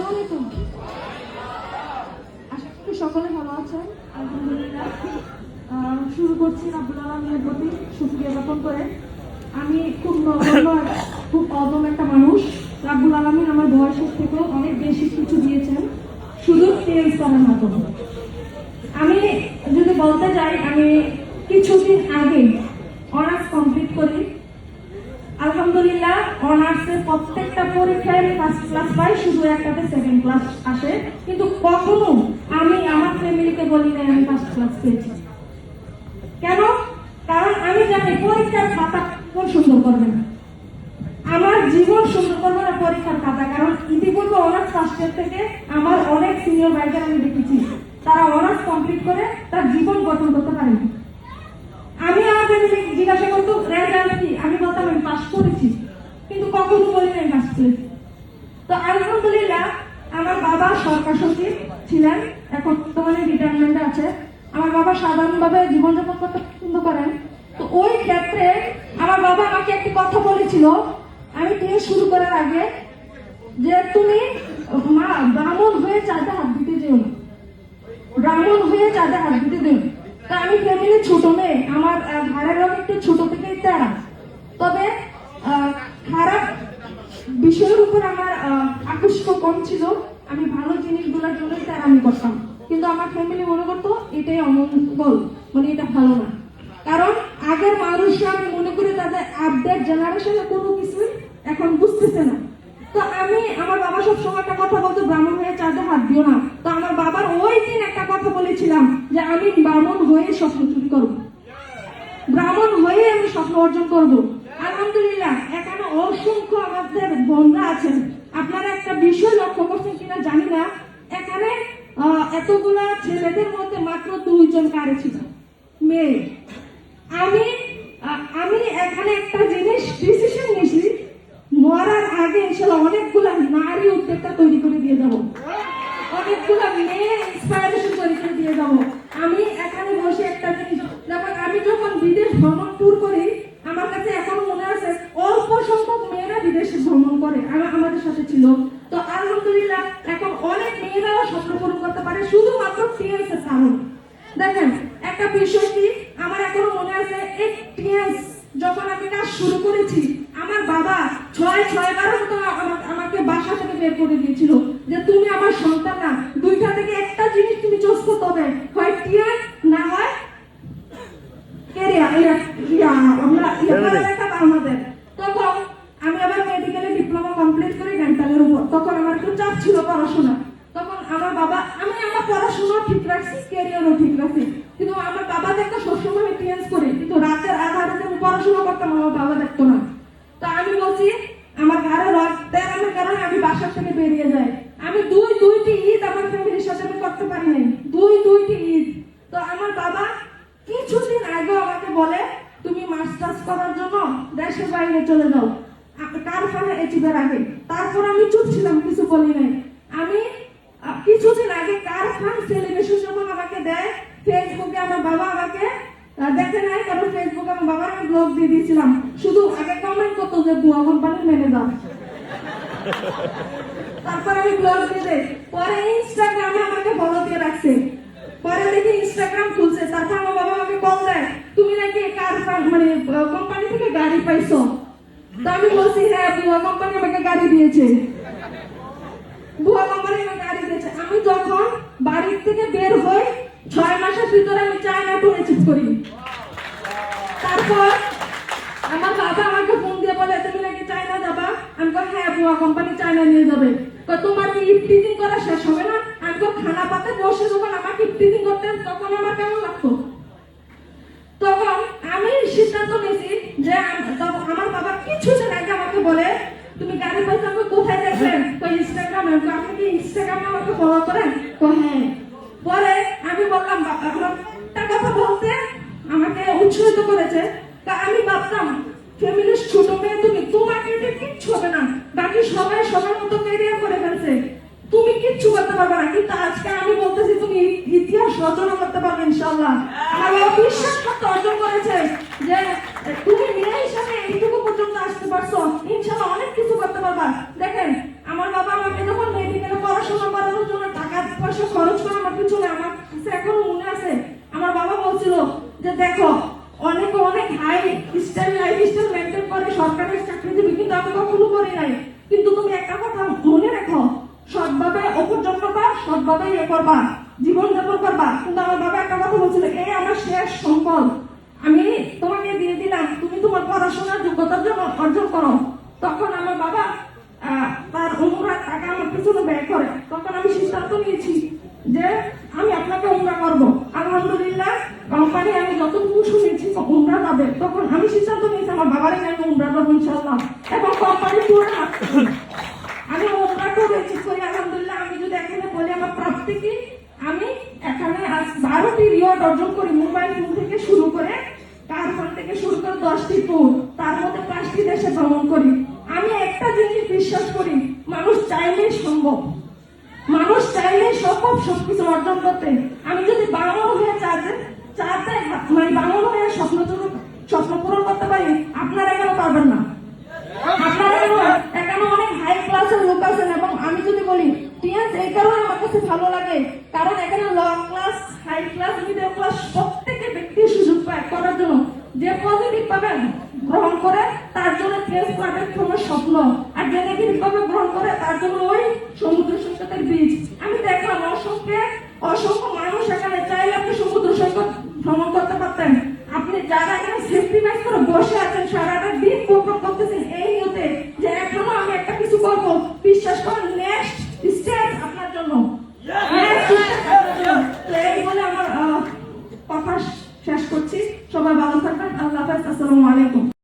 আলাইকুম। আশা করি সকলে ভালো আছেন। আলহামদুলিল্লাহ। শুরু করছি রাব্বুল আলামিনের প্রতি শুকরিয়া জ্ঞাপন করে। আমি খুব অদম একটা মানুষ। রাব্বুল আলামিন আমার বয়সের থেকেও অনেক বেশি কিছু দিয়েছেন শুধু টেন্স করার মাধ্যমে। আমি যদি বলতে যাই, আমি কিছুদিন আগে অনার্স কমপ্লিট করি। আলহামদুলিল্লাহ, অনার্সের প্রত্যেকটা পরীক্ষায় ফার্স্ট ক্লাস পাই, শুধু একটাতে সেকেন্ড ক্লাস আসে। কিন্তু কখনো আমি আমার ফ্যামিলিকে বলি না আমি ফার্স্ট ক্লাস পেয়েছি। কেন? কারণ আমি জানি পরীক্ষার খাতা কোন সুন্দর করবে না, আমার জীবন সুন্দর করবে না পরীক্ষার খাতা। কারণ ইতিপূর্বে অনার্স ফার্স্ট ইয়ার থেকে আমার অনেক সিনিয়র ভাইদের আমি দেখেছি, তারা অনার্স কমপ্লিট করে তার জীবন গঠন করতে পারেনি। আমি আমাদের জিজ্ঞাসা করতো রেজাল্ট কি, আমি বলতাম আমি পাস করেছি, কিন্তু কখনো বলি না পাস করেছি। তো আলহামদুলিল্লাহ, আমার বাবা সরকার সচিব ছিলেন, এখন বর্তমানে রিটায়ারমেন্টে আছে। আমার বাবা সাধারণভাবে জীবনযাপন করতে পছন্দ করেন। তো ওই ক্ষেত্রে আমার বাবা আমাকে একটি কথা বলেছিল, আমি টেস্ট শুরু করার আগে, যে তুমি মা ব্রাহ্মণ হয়ে চাঁদে হাত দিতে যেও না, ব্রাহ্মণ হয়ে চাঁদে হাত দিতে দেও। তা আমি ফ্যামিলি ছোট মেয়ে, আমার ঘরের রঙ একটু ছোট থেকেই তেরা, তবে খারাপ বিষয়ের উপর আমার আকর্ষণ কম ছিল। আমি ভালো জিনিসগুলোর জন্যই তেরামি করতাম, কিন্তু আমার ফ্যামিলি মনে করতো এটাই অমঙ্গল, মানে এটা ভালো না। কারণ আগের মানুষরা আমি মনে করি তাদের আপডেট জেনারেশনে কোনো কিছুই এখন বুঝতেছে না। তো আমি আমার বাবা সবসময় একটা কথা বলতো, ব্রাহ্মণ হয়ে চাঁদে হাত দিও না। তো আমার বাবার ওই দিন একটা কথা বলেছিলাম যে আমি ব্রাহ্মণ হয়ে স্বপ্ন চুরি করবো, ব্রাহ্মণ হয়ে আমি স্বপ্ন অর্জন করব। আলহামদুলিল্লাহ, এখানে অসংখ্য আমাদের বোনরা আছেন। আপনারা একটা বিষয় লক্ষ্য করছেন কিনা জানি না, এখানে এতগুলা ছেলেদের মধ্যে মাত্র 2 জন কারে ছিল মেয়ে। আমি এখানে একটা জিনিস ডিসিশন নিয়েছি, মরার আগে ইনশাআল্লাহ অনেকগুলা নারী উদ্যোক্তা তৈরি করে দিয়ে যাবো, অনেকগুলা মেয়ে ইন্সপায়ারেশন তৈরি করে দিয়ে যাবো। আমি এখানে বসে একটা জিনিস, যেমন আমি যখন বিদেশ ভ্রমণ ট্যুর করি, আমার কাছে এখনো মনে আছে অল্প সংখ্যক মেয়েরা বিদেশে ভ্রমণ করে আমাদের সাথে ছিল। তো আলহামদুলিল্লাহ, এখন অনেক মেয়েরাও স্বপ্ন পূরণ করতে পারে শুধুমাত্র টিএনস এর কারণে। দেখেন একটা বিষয় কি, আমার এখনো মনে আছে, এই টিএনস যখন আমি কাজ শুরু করেছি, আমার বাবা 6 বার মতো আমাকে বাসা থেকে বের করে দিয়েছিল যে তুমি আমার সন্তান না, দুইটা থেকে একটা জিনিস তুমি চুজ করতে হবে, হয় টিএনস না হয় আমাদের। তখন আমি আবার মেডিকেলে ডিপ্লোমা কমপ্লিট করি ডেন্টালের উপর। তখন আমার একটু চাপ ছিল পড়াশোনা। তখন আমার বাবা, আমি আমার পড়াশোনা ঠিক রাখছি, ক্যারিয়ারও ঠিক রাখছি, কিন্তু আমার বাবা দেখতো সবসময় আমি টিএনস করি, কিন্তু রাতের আধারে আমি পড়াশোনা করতাম, আমার বাবা দেখতো না। তো আমি বলছি আমার ঘরে রাত তেরানোর কারণে আমি বাসার থেকে বেরিয়ে যাই। আমি দুইটি ঈদ আমার ফ্যামিলির সাথে আমি করতে পারি নাই, দুইটি ঈদ। তো আমার বাবা কিছুদিন আগে আমাকে বলে তুমি মাস্টার্স করার জন্য দেশের বাইরে চলে যাও, কারখানা এচিবের আগে। তারপর আমি চুপ ছিলাম, কিছু বলি নাই। আমি কিছুদিন আগে কারখান সেলিব্রেশন যখন আমাকে দেয়, ফেসবুকে আমার বাবা আমাকে দেখে নাই, কারণ ফেসবুকে আমার বাবার আমি ব্লগ দিয়ে দিয়েছিলাম, শুধু আগে কমেন্ট করতো যে বুয়া কোম্পানির ম্যানেজার। তারপর আমি ব্লগ দিয়ে দেই, পরে ইনস্টাগ্রামে আমাকে ফলো দিয়ে রাখছে। পরে দেখি ইনস্টাগ্রাম খুলছে, তারপর আমার বাবা আমাকে কল দেয়, তুমি নাকি মানে কোম্পানি থেকে গাড়ি পাইছো। তো আমি বলছি হ্যাঁ, বুয়া কোম্পানি আমাকে গাড়ি দিয়েছে, বুয়া কোম্পানি আমাকে গাড়ি দিয়েছে। আমি যখন বাড়ির থেকে বের হই, 6 মাসের ভিতরে আমি চায়না ট্যুর অ্যাচিভ করি। তারপর আমার বাবা আমাকে ফোন দিয়ে বলে তুমি নাকি চায়না যাবা। আমি কই হ্যাঁ, বুয়া কোম্পানি চায়না নিয়ে যাবে। তোমার কি ইফটিজিং করা শেষ হবে না? আমি তো খানা পাতে বসে যখন আমাকে ইফটিজিং করতেন তখন আমার কেমন লাগতো। তখন আমি সিদ্ধান্ত নিয়েছি যে আমার বাবা কিছুদিন আগে আমাকে বলে তুমি গাড়ি পাইছো, আমাকে কোথায় দেখলেন? তো ইনস্টাগ্রামে। আপনি কি ইনস্টাগ্রামে আমাকে ফলো করেন? তো হ্যাঁ। পরে আমি বললাম, একটা কথা বলতে আমাকে উৎসাহিত করেছে। তা আমি ভাবতাম ফ্যামিলির ছোট মেয়ে তুমি, তোমাকে কিচ্ছু হবে না, বাকি সবাই সবার মতো ক্যারিয়ার করে ফেলছে, তুমি কিচ্ছু করতে পারবে না। কিন্তু আজকে আমি বলতেছি তুমি ইতিহাস রচনা করতে পারবে ইনশাআল্লাহ। আমার বাবা বিশ্বাস করতে অর্জন করেছে যে তুমি মেয়ে হিসাবে এইটুকু পর্যন্ত আসতে পারছো, ইনশাআল্লাহ অনেক কিছু করতে পারবা। দেখেন আমার বাবা আমাকে যখন মেডিকেলে পড়াশোনা সৎভাবে ইয়ে করবা, জীবনযাপন করবা। কিন্তু আমার বাবা একটা কথা বলছিল, এই আমার শেষ সম্পদ, আমি তোমাকে দিয়ে দিলাম, তুমি তোমার পড়াশোনার যোগ্যতার জন্য অর্জন করো। তখন আমার বাবা তার উমরার টাকা আমার পিছনে ব্যয় করে। তখন আমি সিদ্ধান্ত নিয়েছি যে আমি আপনাকে উমরা করবো। আলহামদুলিল্লাহ কোম্পানি আমি যতটুকু শুনেছি উমরা যাবে, তখন আমি সিদ্ধান্ত নিয়েছি আমার বাবার আমি উমরা করবো ইনশাআল্লাহ। এবং কোম্পানি পুরো আমি উমরা করেছি করি আলহামদুলিল্লাহ। আমি যদি এখানে বলি আমার প্রাপ্তি কি, আমি এখানে আজ 12টি রিওয়ার্ড অর্জন করি, মোবাইল ফোন থেকে শুরু করে, কার ফোন থেকে শুরু করে 10টি ট্যুর, তার মধ্যে 5টি দেশে ভ্রমণ করি। আমি একটা জিনিস বিশ্বাস করি, মানুষ চাইলেই সম্ভব, মানুষ চাইলেই সম্ভব সবকিছু অর্জন করতে। আমি যদি বাংলা হয়ে চাতে মানে বাংলা হয়ে স্বপ্ন পূরণ করতে পারি, আপনারা কেন পারবেন না? আপনারা এখানে অনেক হাই ক্লাসের লোক আছেন। এবং আমি যদি বলি টিএস এই কারণে আমার কাছে ভালো লাগে, কারণ এখানে low class, high class, middle class প্রত্যেকটা ব্যক্তি সুযোগ পায় করার জন্য। যে পজিটিভ পাবেন গ্রহণ করে তার জন্য টিএস ক্লাবের কোনো স্বপ্ন, আর যে নেগেটিভ ভাবে গ্রহণ করে তার জন্য ওই সমুদ্র সৈকতের বীজ। আমি দেখলাম অসংখ্য মানুষ এখানে চাইলে আপনি সমুদ্র সৈকত ভ্রমণ করতে পারতেন। আপনি যারা এখানে সেফটি ম্যাচ করে বসে আছেন, সারাটা দিন উপভোগ করতেছেন এই নিয়তে যে এখনো আমি একটা কিছু করবো, বিশ্বাস করেন